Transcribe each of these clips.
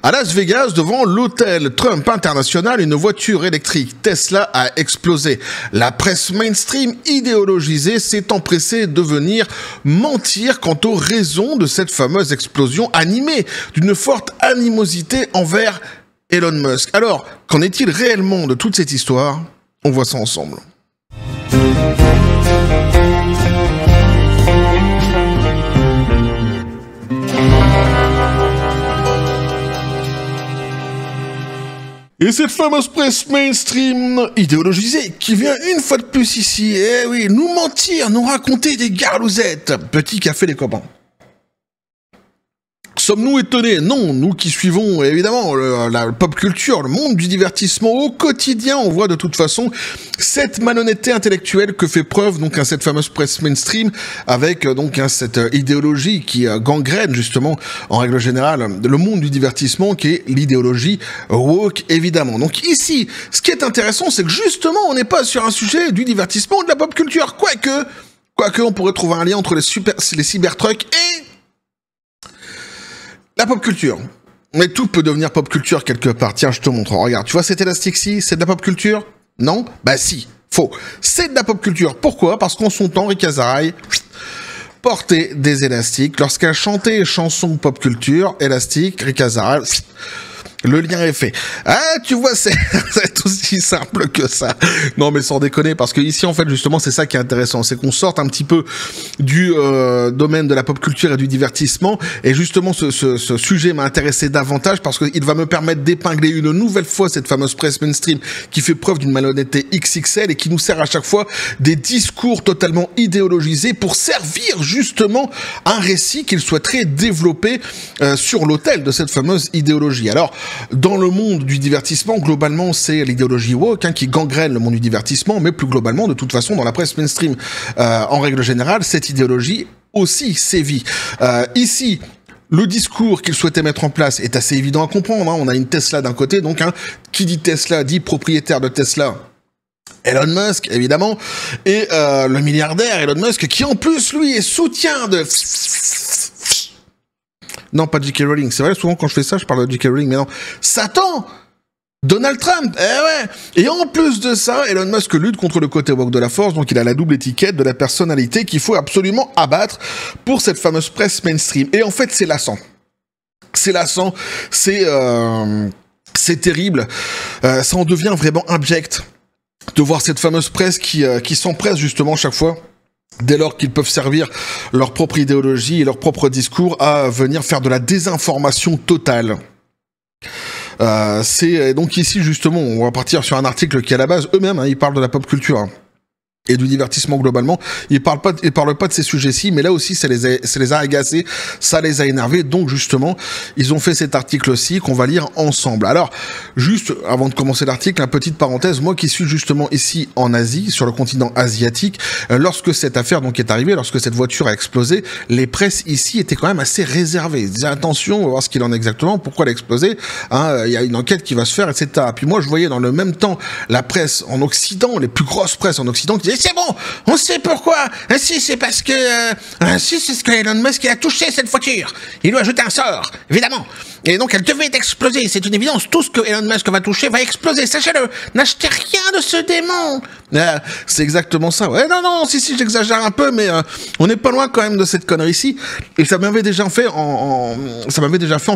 À Las Vegas, devant l'hôtel Trump International, une voiture électrique Tesla a explosé. La presse mainstream idéologisée s'est empressée de venir mentir quant aux raisons de cette fameuse explosion, animée d'une forte animosité envers Elon Musk. Alors, qu'en est-il réellement de toute cette histoire? On voit ça ensemble. Et cette fameuse presse mainstream idéologisée qui vient une fois de plus ici, eh oui, nous mentir, nous raconter des galousettes. Petit café les copains. Sommes-nous étonnés? Non, nous qui suivons évidemment la pop culture, le monde du divertissement au quotidien, on voit de toute façon cette malhonnêteté intellectuelle que fait preuve donc cette fameuse presse mainstream avec donc cette idéologie qui gangrène justement en règle générale le monde du divertissement qui est l'idéologie woke évidemment. Donc ici, ce qui est intéressant, c'est que justement on n'est pas sur un sujet du divertissement ou de la pop culture, quoique on pourrait trouver un lien entre les cybertrucks et la pop culture. Mais tout peut devenir pop culture quelque part. Tiens, je te montre. Regarde, tu vois cet élastique-ci, c'est de la pop culture? Non? Bah si, faux. C'est de la pop culture. Pourquoi? Parce qu'en son temps, Rick Azaray portait des élastiques. Lorsqu'elle chantait chansons pop culture, élastique, Rick Azaray, le lien est fait. Ah, tu vois, c'est aussi simple que ça. Non, mais sans déconner, parce que ici, en fait, justement, c'est ça qui est intéressant. C'est qu'on sorte un petit peu du domaine de la pop culture et du divertissement. Et justement, ce sujet m'a intéressé davantage parce qu'il va me permettre d'épingler une nouvelle fois cette fameuse presse mainstream qui fait preuve d'une malhonnêteté XXL et qui nous sert à chaque fois des discours totalement idéologisés pour servir justement un récit qu'ils souhaiteraient développer sur l'autel de cette fameuse idéologie. Alors, dans le monde du divertissement, globalement, c'est l'idéologie woke qui gangrène le monde du divertissement, mais plus globalement, de toute façon, dans la presse mainstream, en règle générale, cette idéologie aussi sévit. Ici, le discours qu'ils souhaitaient mettre en place est assez évident à comprendre. On a une Tesla d'un côté, donc qui dit Tesla dit propriétaire de Tesla. Elon Musk, évidemment, et le milliardaire Elon Musk, qui en plus, lui, est soutien de... Non, pas J.K. Rowling. C'est vrai, souvent quand je fais ça, je parle de J.K. Rowling, mais non. Satan! Donald Trump! Eh ouais! Et en plus de ça, Elon Musk lutte contre le côté woke de la force, donc il a la double étiquette de la personnalité qu'il faut absolument abattre pour cette fameuse presse mainstream. Et en fait, c'est lassant. C'est lassant, c'est terrible. Ça en devient vraiment abject de voir cette fameuse presse qui s'empresse justement chaque fois, dès lors qu'ils peuvent servir leur propre idéologie et leur propre discours à venir faire de la désinformation totale. C'est donc ici justement, on va partir sur un article qui à la base eux-mêmes, ils parlent de la pop culture et du divertissement globalement. Ils parlent pas de ces sujets-ci, mais là aussi ça les a agacés, ça les a énervés. Donc justement, ils ont fait cet article-ci qu'on va lire ensemble. Alors, juste avant de commencer l'article, une petite parenthèse, moi qui suis justement ici en Asie, sur le continent asiatique, lorsque cette affaire donc est arrivée, lorsque cette voiture a explosé, les presses ici étaient quand même assez réservées. Ils disaient attention, on va voir ce qu'il en est exactement, pourquoi elle a explosé, il y a une enquête qui va se faire, etc. Puis moi je voyais dans le même temps la presse en Occident, les plus grosses presses en Occident, qui disaient c'est bon, on sait pourquoi. Si c'est parce que si c'est ce que Elon Musk a touché cette voiture. Il lui a jeté un sort, évidemment. Et donc elle devait exploser, c'est une évidence. Tout ce que Elon Musk va toucher va exploser, sachez-le. N'achetez rien de ce démon. C'est exactement ça. Ouais, non, si, j'exagère un peu, mais on n'est pas loin quand même de cette connerie-ci. Et ça m'avait déjà fait en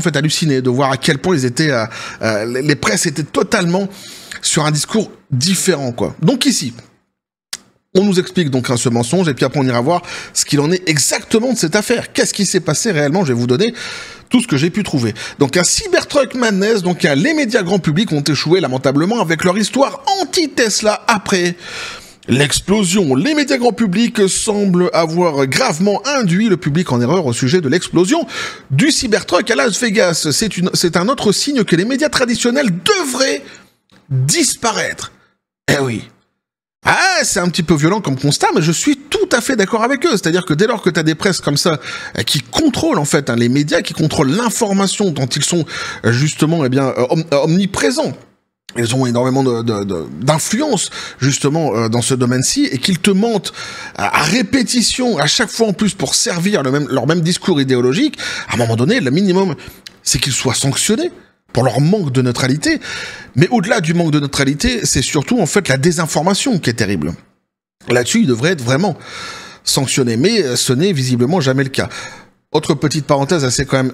fait halluciner de voir à quel point ils étaient, les presses étaient totalement sur un discours différent, quoi. Donc ici, on nous explique donc ce mensonge et puis après on ira voir ce qu'il en est exactement de cette affaire. Qu'est-ce qui s'est passé réellement? Je vais vous donner tout ce que j'ai pu trouver. Donc un Cybertruck Madness, donc les médias grand public ont échoué lamentablement avec leur histoire anti-Tesla après l'explosion. Les médias grand public semblent avoir gravement induit le public en erreur au sujet de l'explosion du Cybertruck à Las Vegas. C'est un autre signe que les médias traditionnels devraient disparaître. Eh oui. Ah, c'est un petit peu violent comme constat, mais je suis tout à fait d'accord avec eux. C'est-à-dire que dès lors que tu as des presses comme ça qui contrôlent en fait les médias, qui contrôlent l'information dont ils sont justement omniprésents, ils ont énormément d'influence justement dans ce domaine-ci et qu'ils te mentent à répétition, à chaque fois en plus pour servir leur même discours idéologique, à un moment donné, le minimum, c'est qu'ils soient sanctionnés. pour leur manque de neutralité. Mais au-delà du manque de neutralité, c'est surtout en fait la désinformation qui est terrible. Là-dessus, ils devraient être vraiment sanctionnés, mais ce n'est visiblement jamais le cas. Autre petite parenthèse assez quand même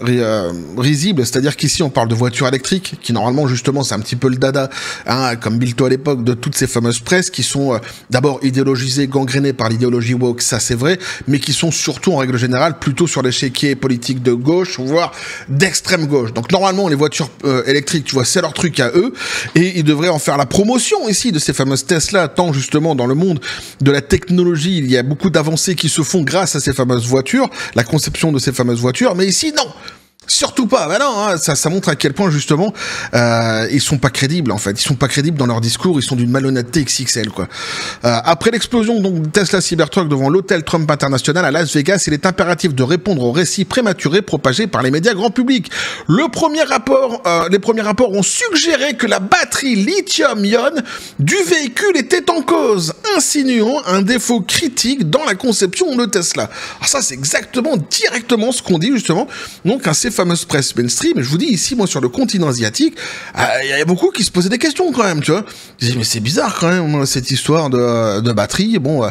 risible, c'est-à-dire qu'ici on parle de voitures électriques, qui normalement justement c'est un petit peu le dada, hein, comme Bilto à l'époque, de toutes ces fameuses presses qui sont d'abord idéologisées, gangrénées par l'idéologie woke, ça c'est vrai, mais qui sont surtout en règle générale plutôt sur l'échiquier politique de gauche, voire d'extrême gauche. Donc normalement les voitures électriques, tu vois, c'est leur truc à eux, et ils devraient en faire la promotion ici de ces fameuses Tesla, tant justement dans le monde de la technologie, il y a beaucoup d'avancées qui se font grâce à ces fameuses voitures, la conception de ces fameuses voitures, mais ici non, surtout pas. Ben non, hein, ça montre à quel point justement ils sont pas crédibles en fait. Ils sont pas crédibles dans leur discours. Ils sont d'une malhonnêteté XXL quoi. Après l'explosion donc de Tesla Cybertruck devant l'hôtel Trump International à Las Vegas, il est impératif de répondre aux récits prématurés propagés par les médias grand public. Les premiers rapports ont suggéré que la batterie lithium-ion du véhicule était en cause, insinuant un défaut critique dans la conception de Tesla. Alors ça c'est exactement directement ce qu'on dit justement donc à ces fameuses presse mainstream. Et je vous dis ici, moi, sur le continent asiatique, il y a beaucoup qui se posaient des questions quand même, tu vois. Je dis, mais c'est bizarre quand même, cette histoire de batterie. Bon,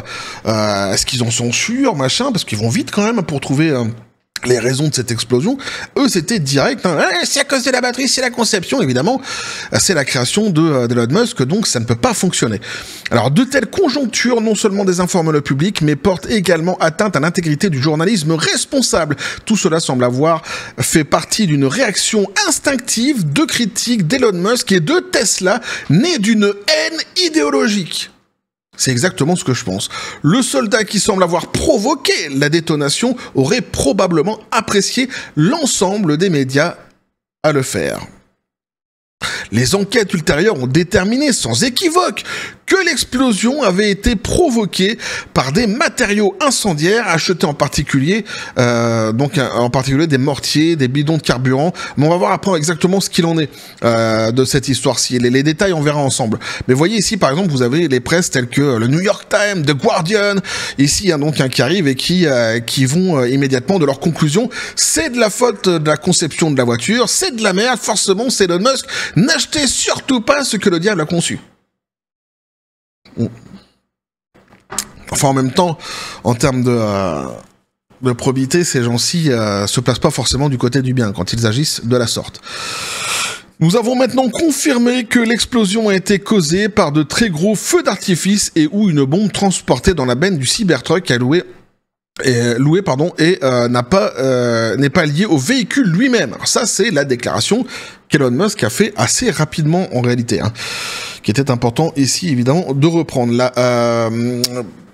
est-ce qu'ils en sont sûrs, machin, parce qu'ils vont vite quand même pour trouver les raisons de cette explosion. Eux, c'était direct, hein. C'est à cause de la batterie, c'est la conception, évidemment. C'est la création d'Elon Musk, donc ça ne peut pas fonctionner. Alors, de telles conjonctures, non seulement désinforment le public, mais portent également atteinte à l'intégrité du journalisme responsable. Tout cela semble avoir fait partie d'une réaction instinctive de critique d'Elon Musk et de Tesla, née d'une haine idéologique. C'est exactement ce que je pense. Le soldat qui semble avoir provoqué la détonation aurait probablement apprécié l'ensemble des médias à le faire. Les enquêtes ultérieures ont déterminé sans équivoque que l'explosion avait été provoquée par des matériaux incendiaires achetés en particulier des mortiers, des bidons de carburant. Mais on va voir après exactement ce qu'il en est de cette histoire-ci. Les détails, on verra ensemble. Mais voyez ici, par exemple, vous avez les presses telles que le New York Times, The Guardian. Ici, il y a donc un qui arrive et qui vont immédiatement de leur conclusion. C'est de la faute de la conception de la voiture, c'est de la merde, forcément, c'est Elon Musk. N'achetez surtout pas ce que le diable a conçu. Enfin, en même temps, en termes de probité, ces gens-ci se placent pas forcément du côté du bien quand ils agissent de la sorte. Nous avons maintenant confirmé que l'explosion a été causée par de très gros feux d'artifice et ou une bombe transportée dans la benne du Cybertruck n'est pas lié au véhicule lui-même. Alors ça, c'est la déclaration qu'Elon Musk a fait assez rapidement en réalité, hein, qui était important ici évidemment de reprendre. La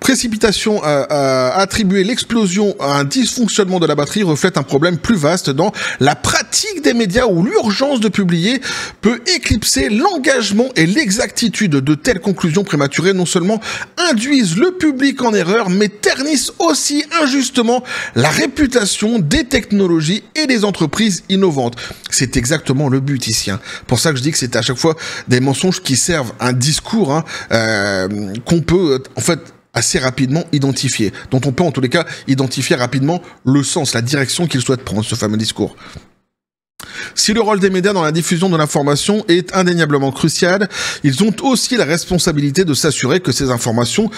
précipitation attribuer l'explosion à un dysfonctionnement de la batterie reflète un problème plus vaste dans la pratique des médias où l'urgence de publier peut éclipser l'engagement et l'exactitude de telles conclusions prématurées non seulement induisent le public en erreur, mais ternissent aussi injustement la réputation des technologies et des entreprises innovantes. C'est exactement le but ici. Hein. Pour ça que je dis que c'est à chaque fois des mensonges qui servent un discours qu'on peut en fait assez rapidement identifié, dont on peut en tous les cas identifier rapidement le sens, la direction qu'il souhaite prendre, ce fameux discours. Si le rôle des médias dans la diffusion de l'information est indéniablement crucial, ils ont aussi la responsabilité de s'assurer que ces informations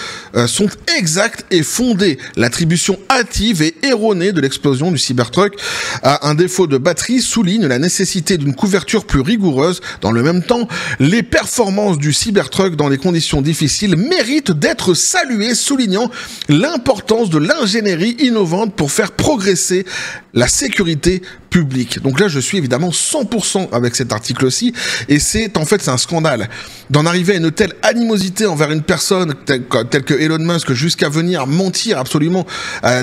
sont exactes et fondées. L'attribution hâtive et erronée de l'explosion du Cybertruck à un défaut de batterie souligne la nécessité d'une couverture plus rigoureuse. Dans le même temps, les performances du Cybertruck dans des conditions difficiles méritent d'être saluées, soulignant l'importance de l'ingénierie innovante pour faire progresser la sécurité publique. Donc là, je suis évidemment 100% avec cet article-ci, et c'est un scandale d'en arriver à une telle animosité envers une personne telle que Elon Musk, jusqu'à venir mentir absolument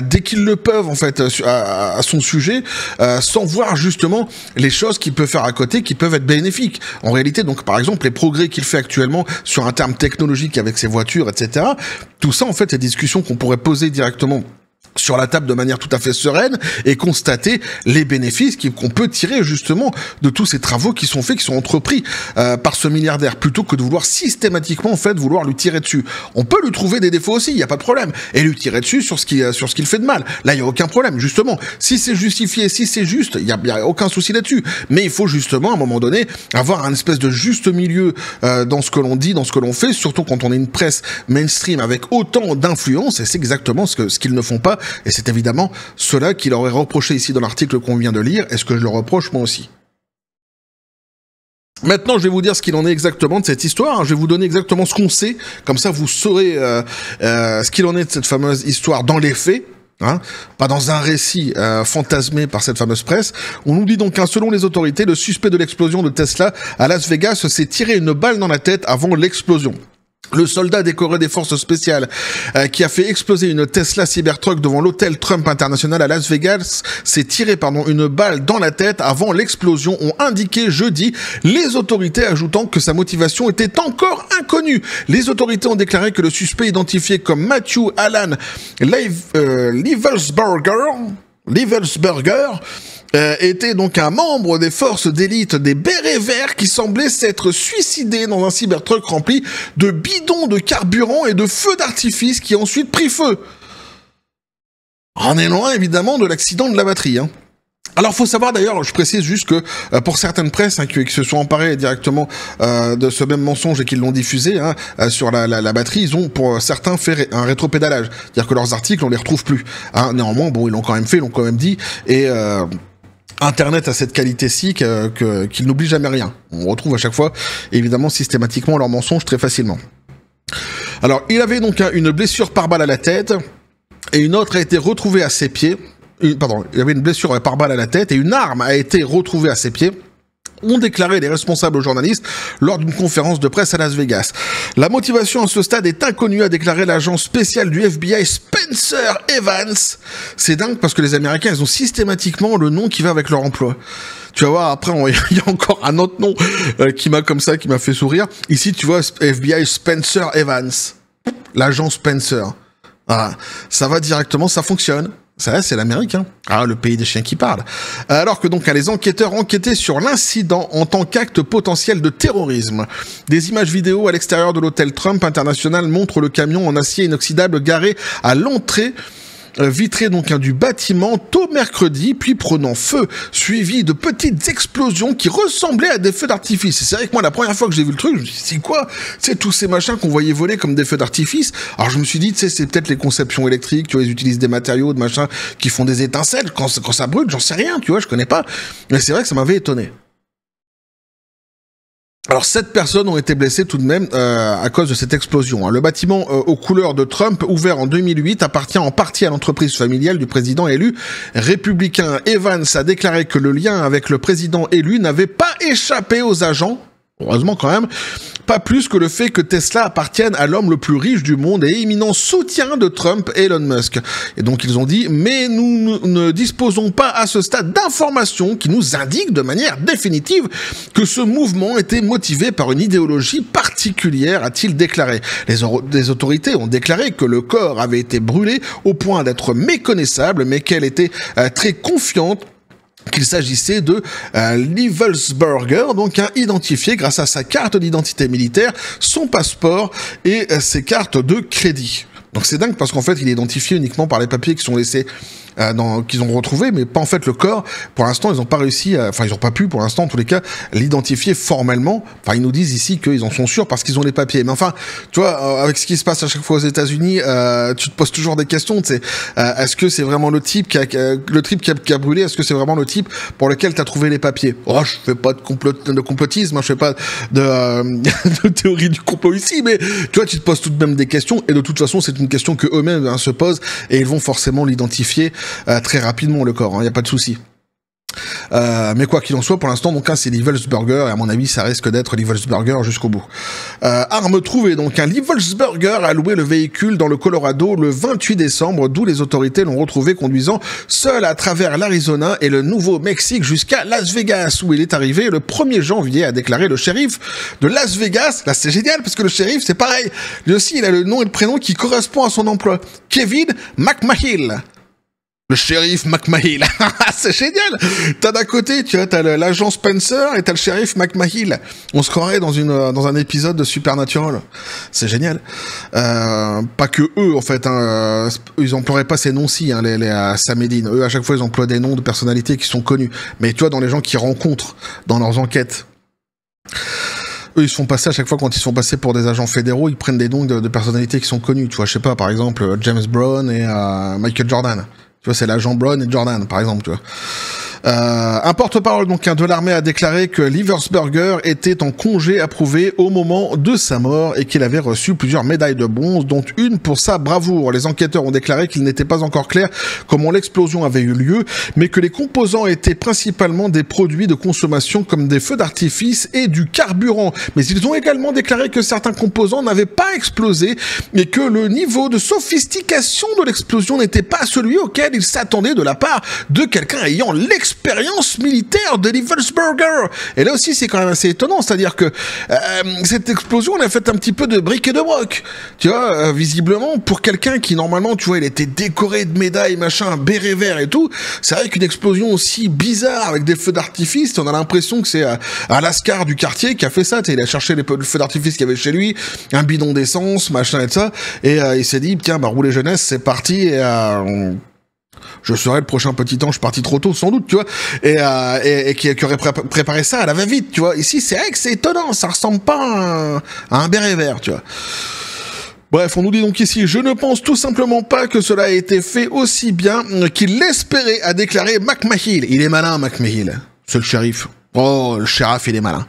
dès qu'ils le peuvent en fait à son sujet, sans voir justement les choses qu'il peut faire à côté qui peuvent être bénéfiques. En réalité, donc par exemple les progrès qu'il fait actuellement sur un terme technologique avec ses voitures, etc. Tout ça en fait, c'est des discussions qu'on pourrait poser directement sur la table de manière tout à fait sereine et constater les bénéfices qu'on peut tirer justement de tous ces travaux qui sont faits, qui sont entrepris par ce milliardaire, plutôt que de vouloir systématiquement en fait vouloir lui tirer dessus. On peut lui trouver des défauts aussi, il n'y a pas de problème, et lui tirer dessus sur ce qu'il fait de mal. Là, il n'y a aucun problème, justement. Si c'est justifié, si c'est juste, il n'y a aucun souci là-dessus. Mais il faut justement, à un moment donné, avoir un espèce de juste milieu dans ce que l'on dit, dans ce que l'on fait, surtout quand on est une presse mainstream avec autant d'influence, et c'est exactement ce qu'ils ne font pas. Et c'est évidemment cela qu'il aurait reproché ici dans l'article qu'on vient de lire, et ce que je le reproche moi aussi. Maintenant, je vais vous dire ce qu'il en est exactement de cette histoire. Je vais vous donner exactement ce qu'on sait, comme ça vous saurez ce qu'il en est de cette fameuse histoire dans les faits. Hein, pas dans un récit fantasmé par cette fameuse presse. On nous dit donc que selon les autorités, le suspect de l'explosion de Tesla à Las Vegas s'est tiré une balle dans la tête avant l'explosion. Le soldat décoré des forces spéciales qui a fait exploser une Tesla Cybertruck devant l'hôtel Trump International à Las Vegas s'est tiré une balle dans la tête avant l'explosion, ont indiqué jeudi les autorités, ajoutant que sa motivation était encore inconnue. Les autorités ont déclaré que le suspect identifié comme Matthew Alan Livelsberger était donc un membre des forces d'élite des Bérets Verts qui semblait s'être suicidé dans un Cybertruck rempli de bidons de carburant et de feux d'artifice qui a ensuite pris feu. On est loin évidemment de l'accident de la batterie, hein. Alors, faut savoir d'ailleurs, je précise juste que pour certaines presses qui se sont emparées directement de ce même mensonge et qui l'ont diffusé sur la batterie, ils ont pour certains fait un rétropédalage, c'est-à-dire que leurs articles on les retrouve plus. Hein. Néanmoins, bon, ils l'ont quand même fait, ils l'ont quand même dit, et Internet a cette qualité-ci qu'il n'oublie jamais rien. On retrouve à chaque fois, évidemment, systématiquement leurs mensonges très facilement. Alors, il avait donc une blessure par balle à la tête et une autre a été retrouvée à ses pieds. Il y avait une blessure par balle à la tête et une arme a été retrouvée à ses pieds, ont déclaré les responsables journalistes lors d'une conférence de presse à Las Vegas. La motivation à ce stade est inconnue, a déclaré l'agent spécial du FBI Spencer Evans. C'est dingue parce que les Américains, ils ont systématiquement le nom qui va avec leur emploi. Tu vas voir, après, il y a encore un autre nom qui m'a fait sourire. Ici, tu vois, FBI Spencer Evans. L'agent Spencer. Voilà. Ça va directement, ça fonctionne. Ça, c'est l'Amérique, hein. Ah, le pays des chiens qui parlent. Alors que donc, les enquêteurs enquêtaient sur l'incident en tant qu'acte potentiel de terrorisme. Des images vidéo à l'extérieur de l'hôtel Trump International montrent le camion en acier inoxydable garé à l'entrée vitrée donc du bâtiment tôt mercredi, puis prenant feu, suivi de petites explosions qui ressemblaient à des feux d'artifice. Et c'est vrai que moi, la première fois que j'ai vu le truc, je me suis dit, c'est quoi? C'est tous ces machins qu'on voyait voler comme des feux d'artifice. Alors je me suis dit, tu sais, c'est peut-être les conceptions électriques, tu vois, ils utilisent des matériaux, de machins qui font des étincelles. Quand ça brûle, j'en sais rien, tu vois, je connais pas. Mais c'est vrai que ça m'avait étonné. Alors 7 personnes ont été blessées tout de même à cause de cette explosion. Le bâtiment aux couleurs de Trump, ouvert en 2008, appartient en partie à l'entreprise familiale du président élu républicain. Evans a déclaré que le lien avec le président élu n'avait pas échappé aux agents. Heureusement quand même, pas plus que le fait que Tesla appartienne à l'homme le plus riche du monde et éminent soutien de Trump, Elon Musk. Et donc ils ont dit, mais nous ne disposons pas à ce stade d'informations qui nous indiquent de manière définitive que ce mouvement était motivé par une idéologie particulière, a-t-il déclaré. Les autorités ont déclaré que le corps avait été brûlé au point d'être méconnaissable, mais qu'elle était très confiante qu'il s'agissait de Livelsberger, donc identifié grâce à sa carte d'identité militaire, son passeport et ses cartes de crédit. Donc c'est dingue parce qu'en fait il est identifié uniquement par les papiers qui sont laissés qu'ils ont retrouvés, mais pas en fait le corps. Pour l'instant ils n'ont pas réussi, ils n'ont pas pu pour l'instant en tous les cas l'identifier formellement. Enfin ils nous disent ici qu'ils en sont sûrs parce qu'ils ont les papiers. Mais enfin tu vois avec ce qui se passe à chaque fois aux États-Unis, tu te poses toujours des questions. Tu sais, est-ce que c'est vraiment le type qui a brûlé? Est-ce que c'est vraiment le type pour lequel tu as trouvé les papiers? Oh, je fais pas de complotisme, je fais pas de théorie du complot ici, mais tu vois tu te poses tout de même des questions et de toute façon c'est une question que eux-mêmes se posent et ils vont forcément l'identifier très rapidement le corps, il n'y a pas de souci. Mais quoi qu'il en soit, pour l'instant, donc c'est Livelsberger, et à mon avis, ça risque d'être Livelsberger jusqu'au bout. Arme trouvée, donc Livelsberger a loué le véhicule dans le Colorado le 28 décembre, d'où les autorités l'ont retrouvé conduisant seul à travers l'Arizona et le Nouveau-Mexique jusqu'à Las Vegas, où il est arrivé le 1er janvier, a déclaré le shérif de Las Vegas. Là, c'est génial, parce que le shérif, c'est pareil. Lui aussi, il a le nom et le prénom qui correspond à son emploi. Kevin McMahill. Le shérif McMahill. C'est génial. T'as d'un côté, tu vois, t'as l'agent Spencer et t'as le shérif McMahill. On se croirait dans un épisode de Supernatural. C'est génial. Pas que eux, en fait, hein, ils emploieraient pas ces noms-ci, hein, les Sam et Dean. Eux, à chaque fois, ils emploient des noms de personnalités qui sont connues. Mais tu vois, dans les gens qu'ils rencontrent dans leurs enquêtes. Eux, ils se font passer à chaque fois quand ils se font passer pour des agents fédéraux, ils prennent des noms de personnalités qui sont connues. Tu vois, je sais pas, par exemple, James Brown et Michael Jordan. Tu vois, c'est l'agent Brown et Jordan, par exemple, tu vois. Un porte-parole donc de l'armée a déclaré que Liebersberger était en congé approuvé au moment de sa mort et qu'il avait reçu plusieurs médailles de bronze, dont une pour sa bravoure. Les enquêteurs ont déclaré qu'il n'était pas encore clair comment l'explosion avait eu lieu, mais que les composants étaient principalement des produits de consommation comme des feux d'artifice et du carburant. Mais ils ont également déclaré que certains composants n'avaient pas explosé et que le niveau de sophistication de l'explosion n'était pas celui auquel ils s'attendaient de la part de quelqu'un ayant l'expérience militaire de Liebersberger. Et là aussi, c'est quand même assez étonnant, c'est-à-dire que cette explosion, elle a fait un petit peu de briques et de broc. Tu vois, visiblement, pour quelqu'un qui, normalement, tu vois, il était décoré de médailles, machin, béret vert et tout, c'est vrai qu'une explosion aussi bizarre, avec des feux d'artifice, on a l'impression que c'est un lascar du quartier qui a fait ça, il a cherché les feux d'artifice qu'il y avait chez lui, un bidon d'essence, machin et ça, et il s'est dit, tiens, bah, rouler jeunesse, c'est parti, et je serai le prochain petit ange parti trop tôt, sans doute, tu vois, et qui aurait préparé ça à la va-vite, tu vois. Ici, c'est vrai que c'est étonnant, ça ressemble pas à un béret vert, tu vois. Bref, on nous dit donc ici, je ne pense tout simplement pas que cela ait été fait aussi bien qu'il l'espérait, a déclaré McMahill. Il est malin, McMahill. C'est le shérif. Oh, le shérif, il est malin.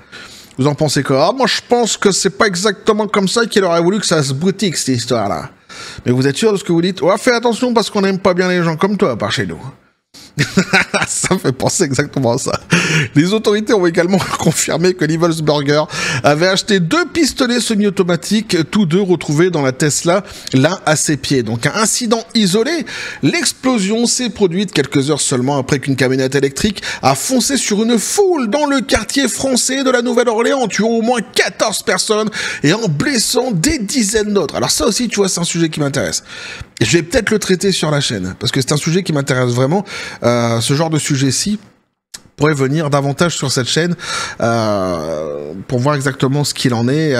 Vous en pensez quoi? Ah, moi, je pense que c'est pas exactement comme ça qu'il aurait voulu que ça se boutique, cette histoire-là. Mais vous êtes sûr de ce que vous dites? Ouais, fais attention parce qu'on n'aime pas bien les gens comme toi par chez nous. Ça me fait penser exactement à ça. Les autorités ont également confirmé que Liebersberger avait acheté 2 pistolets semi-automatiques, tous deux retrouvés dans la Tesla, l'un à ses pieds. Donc un incident isolé, l'explosion s'est produite quelques heures seulement après qu'une camionnette électrique a foncé sur une foule dans le quartier français de la Nouvelle-Orléans, tuant au moins 14 personnes et en blessant des dizaines d'autres. Alors ça aussi, tu vois, c'est un sujet qui m'intéresse. Je vais peut-être le traiter sur la chaîne, parce que c'est un sujet qui m'intéresse vraiment. Ce genre de sujet-ci pourrait venir davantage sur cette chaîne pour voir exactement ce qu'il en est,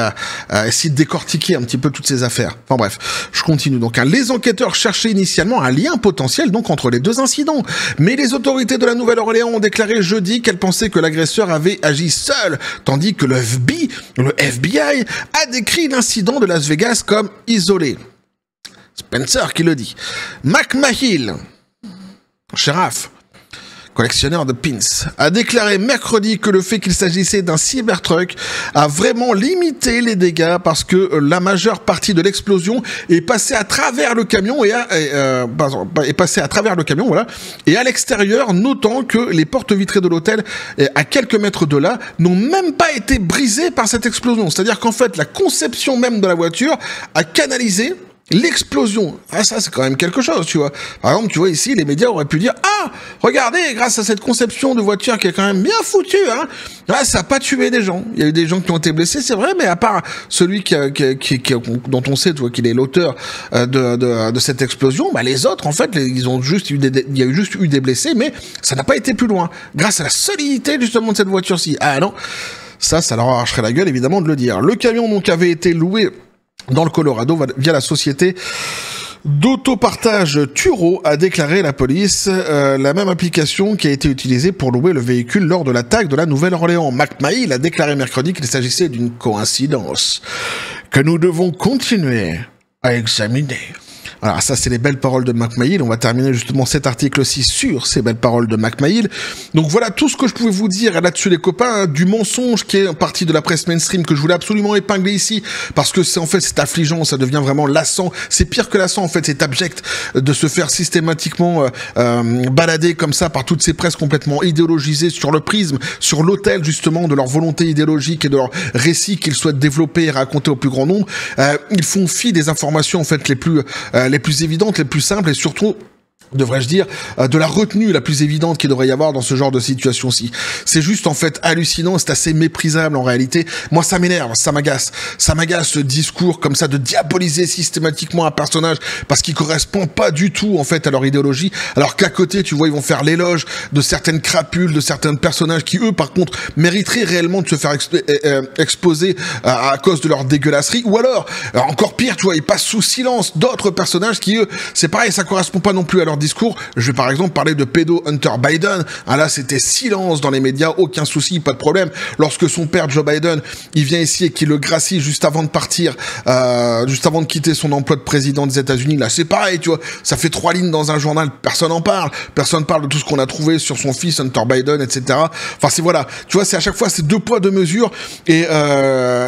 essayer de décortiquer un petit peu toutes ces affaires. Enfin bref, je continue. Donc, les enquêteurs cherchaient initialement un lien potentiel donc entre les deux incidents, mais les autorités de la Nouvelle-Orléans ont déclaré jeudi qu'elles pensaient que l'agresseur avait agi seul, tandis que le FBI a décrit l'incident de Las Vegas comme isolé. Spencer qui le dit. McMahill, shérif, collectionneur de pins, a déclaré mercredi que le fait qu'il s'agissait d'un Cybertruck a vraiment limité les dégâts parce que la majeure partie de l'explosion est passée à travers le camion voilà, et à l'extérieur, notant que les portes vitrées de l'hôtel, à quelques mètres de là, n'ont même pas été brisées par cette explosion. C'est-à-dire qu'en fait, la conception même de la voiture a canalisé l'explosion. Ah, ça, c'est quand même quelque chose, tu vois. Par exemple, tu vois, ici, les médias auraient pu dire, ah, regardez, grâce à cette conception de voiture qui est quand même bien foutue, hein, là, ça n'a pas tué des gens. Il y a eu des gens qui ont été blessés, c'est vrai, mais à part celui dont on sait, tu vois, qu'il est l'auteur de cette explosion, bah, les autres, en fait, il y a eu juste eu des blessés, mais ça n'a pas été plus loin. Grâce à la solidité, justement, de cette voiture-ci. Ah, non. Ça leur arracherait la gueule, évidemment, de le dire. Le camion, donc, avait été loué dans le Colorado, via la société d'autopartage Turo, a déclaré la police, la même application qui a été utilisée pour louer le véhicule lors de l'attaque de la Nouvelle-Orléans. McMahill a déclaré mercredi qu'il s'agissait d'une coïncidence que nous devons continuer à examiner. Alors ça, c'est les belles paroles de McMahill. On va terminer justement cet article-ci sur ces belles paroles de McMahill. Donc voilà tout ce que je pouvais vous dire là-dessus, les copains, hein, du mensonge qui est partie de la presse mainstream que je voulais absolument épingler ici, parce que c'est en fait c'est affligeant, ça devient vraiment lassant. C'est pire que lassant en fait, c'est abject de se faire systématiquement balader comme ça par toutes ces presses complètement idéologisées sur le prisme, sur l'autel justement de leur volonté idéologique et de leur récit qu'ils souhaitent développer et raconter au plus grand nombre. Ils font fi des informations en fait les plus évidentes, les plus simples et surtout devrais-je dire, de la retenue la plus évidente qu'il devrait y avoir dans ce genre de situation-ci. C'est juste en fait hallucinant, c'est assez méprisable en réalité. Moi ça m'énerve, ça m'agace ce discours comme ça de diaboliser systématiquement un personnage parce qu'il correspond pas du tout en fait à leur idéologie, alors qu'à côté tu vois ils vont faire l'éloge de certaines crapules, de certains personnages qui eux par contre mériteraient réellement de se faire exposer à cause de leur dégueulasserie, ou alors encore pire tu vois ils passent sous silence d'autres personnages qui eux c'est pareil, ça correspond pas non plus à leur discours. Je vais par exemple parler de pédo Hunter Biden. Ah là, c'était silence dans les médias, aucun souci, pas de problème. Lorsque son père Joe Biden, il vient ici et qu'il le gracie juste avant de partir, juste avant de quitter son emploi de président des États-Unis, là, c'est pareil, tu vois. Ça fait 3 lignes dans un journal, personne en parle. Personne parle de tout ce qu'on a trouvé sur son fils Hunter Biden, etc. Enfin, c'est voilà. Tu vois, c'est à chaque fois, c'est 2 poids 2 mesures. Et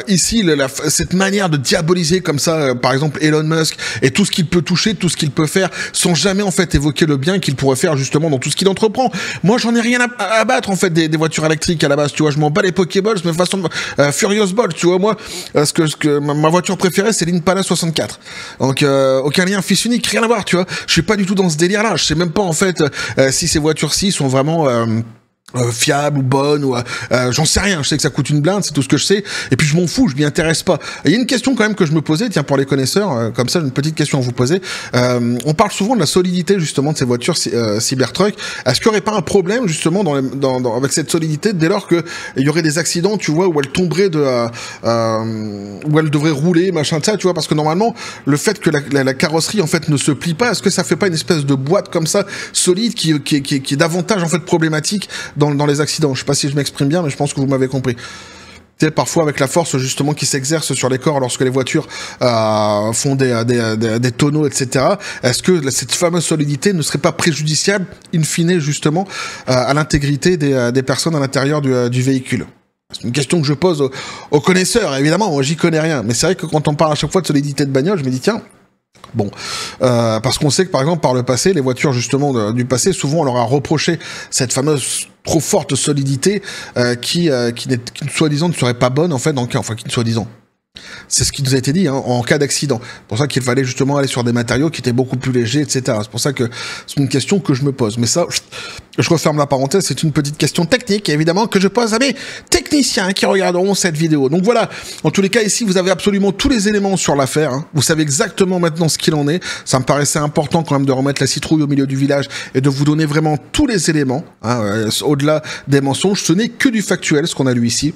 ici, cette manière de diaboliser comme ça, par exemple, Elon Musk et tout ce qu'il peut toucher, tout ce qu'il peut faire, sans jamais en fait évoquer le bien qu'il pourrait faire justement dans tout ce qu'il entreprend. Moi, j'en ai rien à battre en fait des voitures électriques à la base, tu vois. Je m'en bats les Pokéballs, mais façon Furious Ball, tu vois. Moi, ma voiture préférée, c'est l'Impala 64. Donc aucun lien fils unique, rien à voir, tu vois. Je suis pas du tout dans ce délire-là. Je sais même pas en fait si ces voitures-ci sont vraiment fiable ou bonne ou j'en sais rien, je sais que ça coûte une blinde, c'est tout ce que je sais, et puis je m'en fous, je m'y intéresse pas. Il y a une question quand même que je me posais, tiens, pour les connaisseurs, comme ça, une petite question à vous poser. On parle souvent de la solidité justement de ces voitures Cybertruck. Est-ce qu'il y aurait pas un problème justement avec cette solidité dès lors que il y aurait des accidents, tu vois, où elle tomberait où elle devrait rouler, machin de ça, tu vois, parce que normalement le fait que la carrosserie en fait ne se plie pas, est-ce que ça fait pas une espèce de boîte comme ça solide qui est davantage en fait problématique dans les accidents? Je sais pas si je m'exprime bien, mais je pense que vous m'avez compris. Tu sais, parfois avec la force justement qui s'exerce sur les corps lorsque les voitures font des tonneaux, etc. Est-ce que cette fameuse solidité ne serait pas préjudiciable, in fine, justement, à l'intégrité des personnes à l'intérieur du véhicule? C'est une question que je pose aux connaisseurs. Évidemment, moi, j'y connais rien. Mais c'est vrai que quand on parle à chaque fois de solidité de bagnole, je me dis, tiens, bon, parce qu'on sait que par exemple par le passé, les voitures justement du passé, souvent on leur a reproché cette fameuse trop forte solidité qui soi-disant ne serait pas bonne en fait qui soi-disant. C'est ce qui nous a été dit en cas d'accident. C'est pour ça qu'il fallait justement aller sur des matériaux qui étaient beaucoup plus légers, etc. C'est pour ça que c'est une question que je me pose. Mais ça, je referme la parenthèse, c'est une petite question technique, évidemment, que je pose à mes techniciens qui regarderont cette vidéo. Donc voilà, en tous les cas, ici, vous avez absolument tous les éléments sur l'affaire. Vous savez exactement maintenant ce qu'il en est. Ça me paraissait important quand même de remettre la citrouille au milieu du village et de vous donner vraiment tous les éléments, au-delà des mensonges. Ce n'est que du factuel, ce qu'on a lu ici.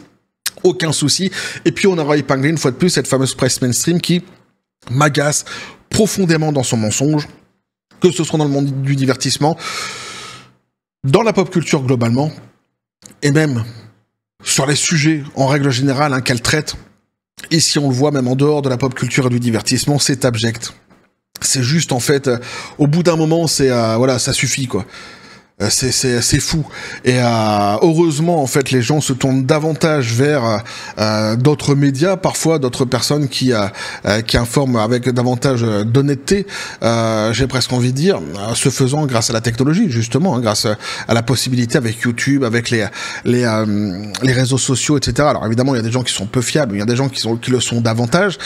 Aucun souci. Et puis on aura épinglé une fois de plus cette fameuse presse mainstream qui m'agace profondément dans son mensonge, que ce soit dans le monde du divertissement, dans la pop culture globalement, et même sur les sujets en règle générale qu'elle traite. Ici on le voit même en dehors de la pop culture et du divertissement, c'est abject. C'est juste en fait, au bout d'un moment, voilà, ça suffit quoi. C'est fou. Et heureusement, en fait, les gens se tournent davantage vers d'autres médias, parfois d'autres personnes qui informent avec davantage d'honnêteté, j'ai presque envie de dire, ce faisant grâce à la technologie, justement, grâce à la possibilité avec YouTube, avec les réseaux sociaux, etc. Alors évidemment, il y a des gens qui sont peu fiables, il y a des gens qui le sont davantage,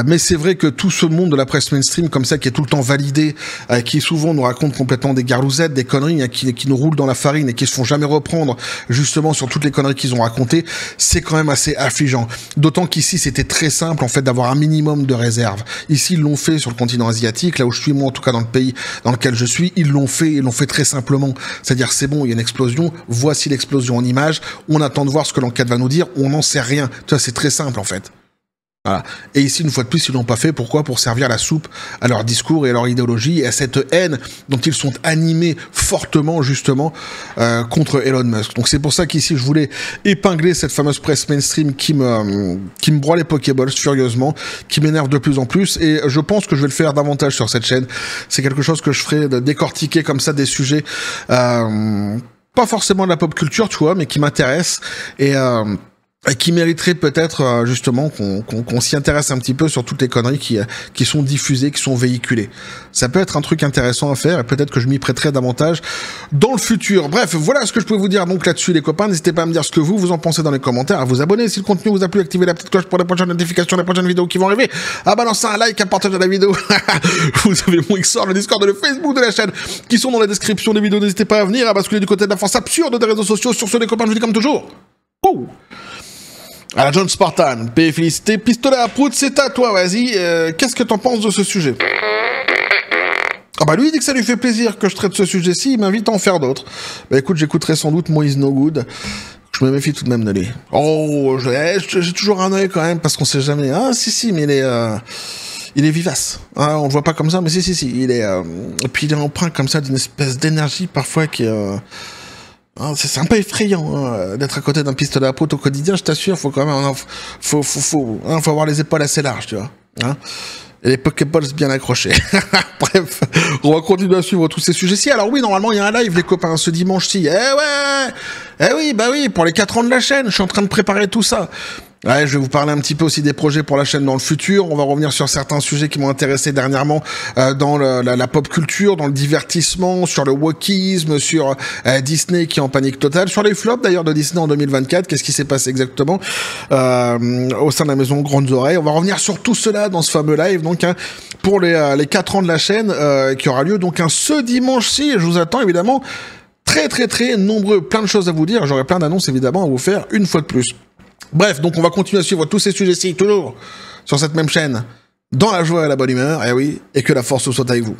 mais c'est vrai que tout ce monde de la presse mainstream, comme ça, qui est tout le temps validé, qui souvent nous raconte complètement des garouzettes, des conneries, qui nous roulent dans la farine et qui se font jamais reprendre justement sur toutes les conneries qu'ils ont racontées, c'est quand même assez affligeant. D'autant qu'ici, c'était très simple en fait d'avoir un minimum de réserve. Ici, ils l'ont fait sur le continent asiatique, là où je suis moi, en tout cas dans le pays dans lequel je suis, ils l'ont fait très simplement. C'est-à-dire, c'est bon, il y a une explosion, voici l'explosion en image, on attend de voir ce que l'enquête va nous dire, on n'en sait rien. Tu vois, c'est très simple en fait. Voilà. Et ici, une fois de plus, ils l'ont pas fait. Pourquoi? Pour servir la soupe à leur discours et à leur idéologie et à cette haine dont ils sont animés fortement, justement, contre Elon Musk. Donc c'est pour ça qu'ici, je voulais épingler cette fameuse presse mainstream qui me broie les Pokéballs furieusement, qui m'énerve de plus en plus. Et je pense que je vais le faire davantage sur cette chaîne. C'est quelque chose que je ferai, de décortiquer comme ça des sujets, pas forcément de la pop culture, tu vois, mais qui m'intéressent. et qui mériterait peut-être justement qu'on s'y intéresse un petit peu sur toutes les conneries qui sont diffusées, qui sont véhiculées. Ça peut être un truc intéressant à faire et peut-être que je m'y prêterai davantage dans le futur. Bref, voilà ce que je pouvais vous dire donc là-dessus les copains. N'hésitez pas à me dire ce que vous en pensez dans les commentaires, à vous abonner si le contenu vous a plu, activer la petite cloche pour les prochaines notifications, les prochaines vidéos qui vont arriver, à balancer un like, à partager la vidéo. Vous avez mon XOR, le Discord et le Facebook de la chaîne qui sont dans la description des vidéos. N'hésitez pas à venir, à basculer du côté de la force absurde des réseaux sociaux. Sur ce les copains, je vous dis comme toujours. Oh, à la John Spartan, paix et félicité, pistolet à prout, c'est à toi, vas-y, qu'est-ce que t'en penses de ce sujet? Ah bah lui il dit que ça lui fait plaisir que je traite ce sujet-ci, il m'invite à en faire d'autres. Bah écoute, j'écouterai sans doute Moïse No Good, je me méfie tout de même de lui. Oh, j'ai toujours un œil quand même, parce qu'on sait jamais, ah si, mais il est vivace, hein, on le voit pas comme ça, mais si, il est, et puis il est empreint comme ça d'une espèce d'énergie parfois qui est... c'est un peu effrayant d'être à côté d'un pistolet à prout au quotidien, je t'assure, faut quand même, faut avoir les épaules assez larges, tu vois. Hein, et les Pokéballs bien accrochés. Bref, on va continuer à suivre tous ces sujets-ci. Alors oui, normalement, il y a un live, les copains, ce dimanche-ci. Bah oui, pour les 4 ans de la chaîne, je suis en train de préparer tout ça. Ouais, je vais vous parler un petit peu aussi des projets pour la chaîne dans le futur. On va revenir sur certains sujets qui m'ont intéressé dernièrement dans la pop culture, dans le divertissement, sur le wokisme, sur Disney qui est en panique totale, sur les flops d'ailleurs de Disney en 2024. Qu'est-ce qui s'est passé exactement au sein de la maison Grandes Oreilles. On va revenir sur tout cela dans ce fameux live, donc pour les 4 ans de la chaîne qui aura lieu donc ce dimanche-ci. Je vous attends évidemment très nombreux, plein de choses à vous dire. J'aurai plein d'annonces évidemment à vous faire une fois de plus. Bref, donc on va continuer à suivre tous ces sujets-ci, toujours sur cette même chaîne, dans la joie et la bonne humeur, et oui, et que la force soit avec vous.